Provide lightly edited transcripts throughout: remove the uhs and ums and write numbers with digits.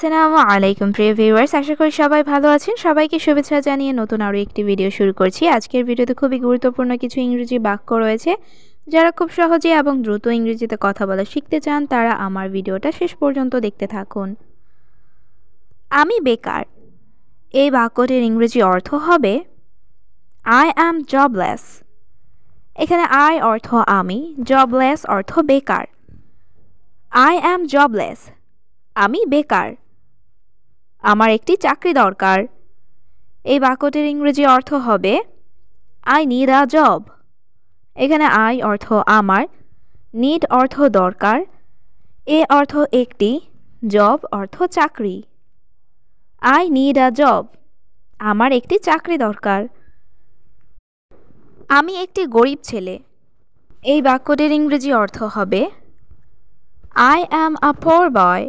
আসসালামু আলাইকুম প্রিয় ভিউয়ার্স, আশা করি সবাই ভালো আছেন। সবাইকে শুভেচ্ছা জানিয়ে নতুন আরও একটি ভিডিও শুরু করছি। আজকের ভিডিওতে খুবই গুরুত্বপূর্ণ কিছু ইংরেজি বাক্য রয়েছে। যারা খুব সহজে এবং দ্রুত ইংরেজিতে কথা বলা শিখতে চান তারা আমার ভিডিওটা শেষ পর্যন্ত দেখতে থাকুন। আমি বেকার। এই বাক্যটির ইংরেজি অর্থ হবে আই অ্যাম জবলেস। এখানে আই অর্থ আমি, জবলেস অর্থ বেকার। আই অ্যাম জবলেস, আমি বেকার। আমার একটি চাকরি দরকার। এই বাক্যটির ইংরেজি অর্থ হবে আই নিড আ জব। এখানে আই অর্থ আমার, নিড অর্থ দরকার, এ অর্থ একটি, জব অর্থ চাকরি। আই নিড আ জব, আমার একটি চাকরি দরকার। আমি একটি গরিব ছেলে। এই বাক্যটির ইংরেজি অর্থ হবে আই অ্যাম আ পোর বয়।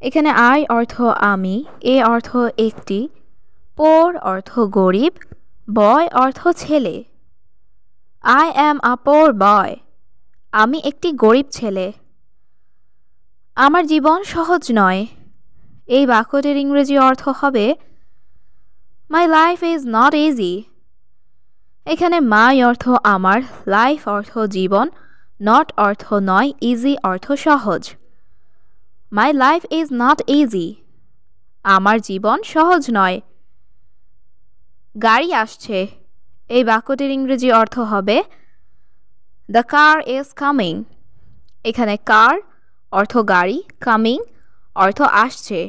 এখানে আই অর্থ আমি, এ অর্থ একটি, পোর অর্থ গরিব, বয় অর্থ ছেলে। আই অ্যাম আ পোর বয়, আমি একটি গরিব ছেলে। আমার জীবন সহজ নয়। এই বাক্যটির ইংরেজি অর্থ হবে my life is not easy. এখানে মাই অর্থ আমার, লাইফ অর্থ জীবন, নট অর্থ নয়, ইজি অর্থ সহজ। My life is not easy, আমার জীবন সহজ নয়। গাড়ি আসছে। এই বাক্যটির ইংরেজি অর্থ হবে দ্য কার ইজ কামিং। এখানে কার অর্থ গাড়ি, কামিং অর্থ আসছে।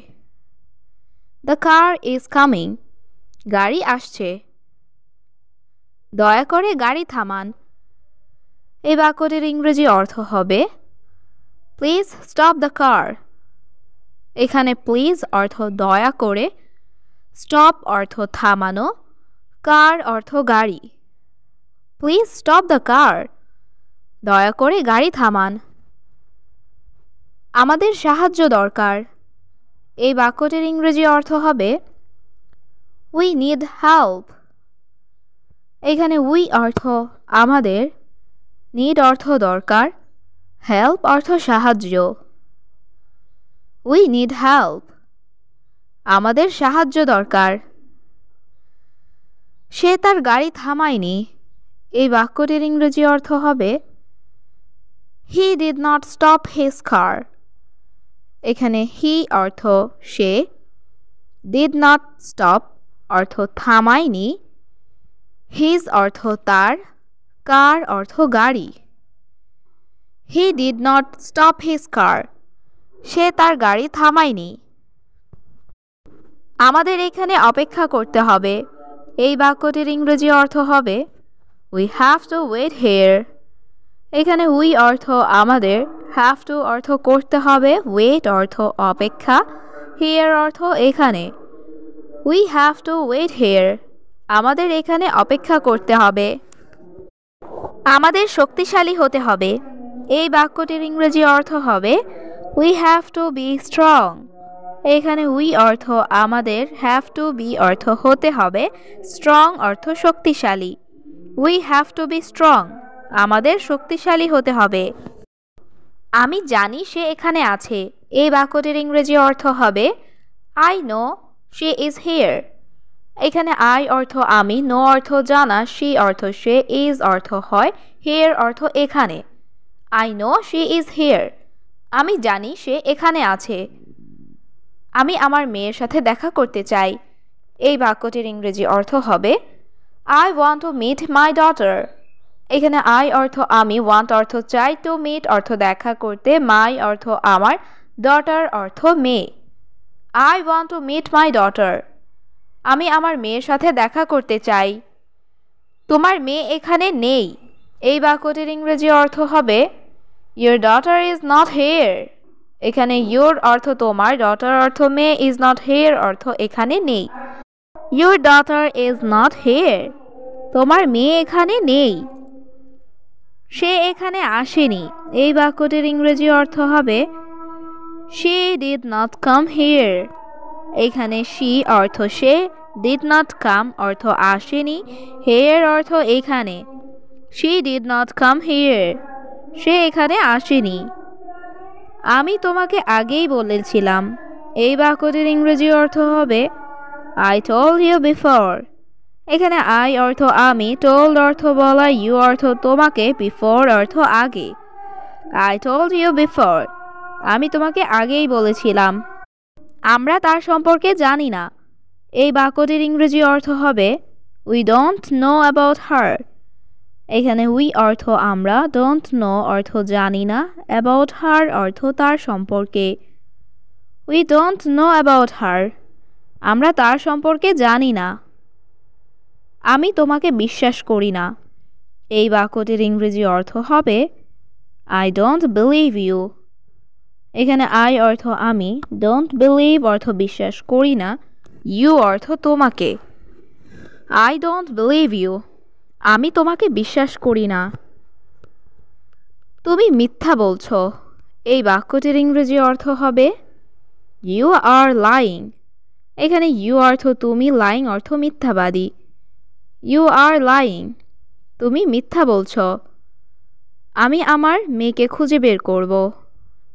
দ্য কার ইজ কামিং, গাড়ি আসছে। দয়া করে গাড়ি থামান। এই বাক্যটির ইংরেজি অর্থ হবে প্লিজ স্টপ দ্য কার। এখানে প্লিজ অর্থ দয়া করে, স্টপ অর্থ থামানো, কার অর্থ গাড়ি। প্লিজ স্টপ দ্য কার, দয়া করে গাড়ি থামান। আমাদের সাহায্য দরকার। এই বাক্যটির ইংরেজি অর্থ হবে উই নিড হেল্প। এখানে উই অর্থ আমাদের, নিড অর্থ দরকার, হেল্প অর্থ সাহায্য। উই নিড হেল্প, আমাদের সাহায্য দরকার। সে তার গাড়ি থামায়নি। এই বাক্যটির ইংরেজি অর্থ হবে হি ডিড নট স্টপ হিজ কার। এখানে হি অর্থ সে, ডিড নট স্টপ অর্থ থামায়নি, হিজ অর্থ তার, কার অর্থ গাড়ি। He did not stop his car, সে তার গাড়ি থামায়নি। আমাদের এখানে অপেক্ষা করতে হবে। এই বাক্যটির ইংরেজি অর্থ হবে we have to wait here. এখানে উই অর্থ আমাদের, হ্যাভ টু অর্থ করতে হবে, ওয়েট অর্থ অপেক্ষা, হেয়ার অর্থ এখানে। We have to wait here, আমাদের এখানে অপেক্ষা করতে হবে। আমাদের শক্তিশালী হতে হবে। এই বাক্যটির ইংরেজি অর্থ হবে we have two be strong. এখানে উই অর্থ আমাদের, হ্যাভ টু বি অর্থ হতে হবে, স্ট্রং অর্থ শক্তিশালী। We have two be strong, আমাদের শক্তিশালী হতে হবে। আমি জানি সে এখানে আছে। এই বাক্যটির ইংরেজি অর্থ হবে I know she is here. এখানে আই অর্থ আমি, নো অর্থ জানা, শি অর্থ সে, ইজ অর্থ হয়, হিয়ার অর্থ এখানে। I know she is here, আমি জানি সে এখানে আছে। আমি আমার মেয়ের সাথে দেখা করতে চাই। এই বাক্যটির ইংরেজি অর্থ হবে I want to meet my daughter. এখানে আই অর্থ আমি, ওয়ান্ট অর্থ চাই, টু মিট অর্থ দেখা করতে, মাই অর্থ আমার, ডটার অর্থ মেয়ে। I want to meet my daughter, আমি আমার মেয়ের সাথে দেখা করতে চাই। তোমার মেয়ে এখানে নেই। এই বাক্যটির ইংরেজি অর্থ হবে your daughter is not here. এখানে ইয়োর অর্থ তোমার, ডটার অর্থ মেয়ে, ইজ নট হেয়ার অর্থ এখানে নেই। Your daughter is not here, তোমার মেয়ে এখানে নেই। সে এখানে আসেনি। এই বাক্যটির ইংরেজি অর্থ হবে she did not come here. এখানে শি অর্থ সে, ডিড নট কাম অর্থ আসেনি, হেয়ার অর্থ এখানে। She did not come here, সে এখানে আসেনি। আমি তোমাকে আগেই বলেছিলাম। এই বাক্যটির ইংরেজি অর্থ হবে I told you before। এখানে I অর্থ আমি, told অর্থ বলা, you অর্থ তোমাকে, before অর্থ আগে। I told you before, আমি তোমাকে আগেই বলেছিলাম। আমরা তার সম্পর্কে জানি না। এই বাক্যটির ইংরেজি অর্থ হবে We don't know about her। এখানে we অর্থ আমরা, don't know অর্থ জানি না, about her অর্থ তার সম্পর্কে। We don't know about her, আমরা তার সম্পর্কে জানি না। আমি তোমাকে বিশ্বাস করি না। এই বাক্যটির ইংরেজি অর্থ হবে I don't believe you। এখানে I অর্থ আমি, don't believe অর্থ বিশ্বাস করি না, you অর্থ তোমাকে। I don't believe you, আমি তোমাকে বিশ্বাস করি না। তুমি মিথ্যা বলছো। এই বাক্যটির ইংরেজি অর্থ হবে You are lying। এখানে you অর্থ তুমি, lying অর্থ মিথ্যাবাদী। You are lying, তুমি মিথ্যা বলছো। আমি আমার মেয়েকে খুঁজে বের করব।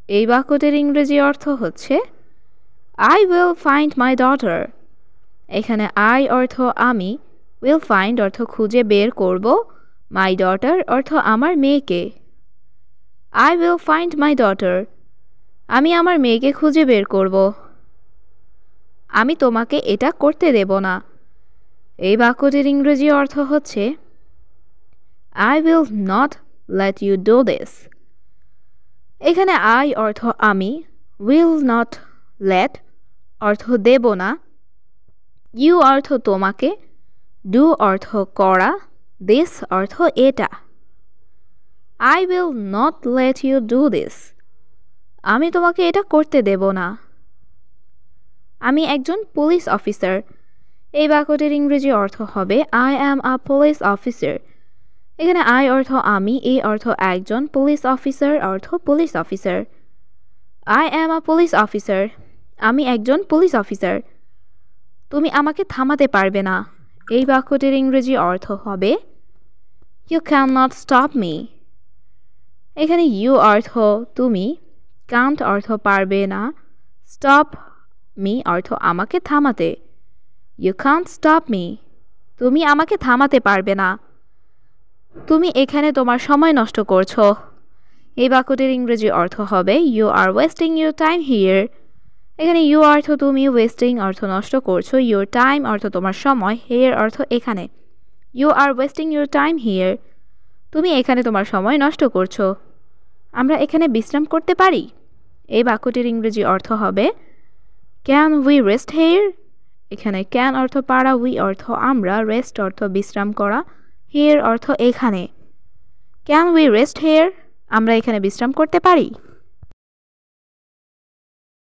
এই বাক্যটির ইংরেজি অর্থ হচ্ছে I will find my daughter। এখানে I অর্থ আমি, will find অর্থ খুঁজে বের করব, my daughter অর্থ আমার মেয়েকে। I will find my daughter, আমি আমার মেয়েকে খুঁজে বের করব। আমি তোমাকে এটা করতে দেব না। এই বাক্যটির ইংরেজি অর্থ হচ্ছে I will not let you do this। এখানে I অর্থ আমি, will not let অর্থ দেব না, you অর্থ তোমাকে, do অর্থ করা, this অর্থ এটা। I will not let you do this, আমি তোমাকে এটা করতে দেব না। আমি একজন পুলিশ অফিসার। এই বাক্যটির ইংরেজি অর্থ হবে I am a police officer। এখানে I অর্থ আমি, A অর্থ একজন, পুলিশ অফিসার অর্থ police officer. I am a police officer, আমি একজন পুলিশ অফিসার। তুমি আমাকে থামাতে পারবে না। এই বাক্যটির ইংরেজি অর্থ হবে You cannot stop me। এখানে you অর্থ তুমি, can't অর্থ পারবে না, stop me অর্থ আমাকে থামাতে। You can't stop me, তুমি আমাকে থামাতে পারবে না। তুমি এখানে তোমার সময় নষ্ট করছো। এই বাক্যটির ইংরেজি অর্থ হবে You are wasting your time here। এখানে you অর্থ তুমি, wasting অর্থ নষ্ট করছো, your time অর্থ তোমার সময়, here অর্থ এখানে। You are wasting your time here, তুমি এখানে তোমার সময় নষ্ট করছো। আমরা এখানে বিশ্রাম করতে পারি। এই বাক্যটির ইংরেজি অর্থ হবে Can we rest here? এখানে can অর্থ পারা, we অর্থ আমরা, rest অর্থ বিশ্রাম করা, here অর্থ এখানে। Can we rest here? আমরা এখানে বিশ্রাম করতে পারি।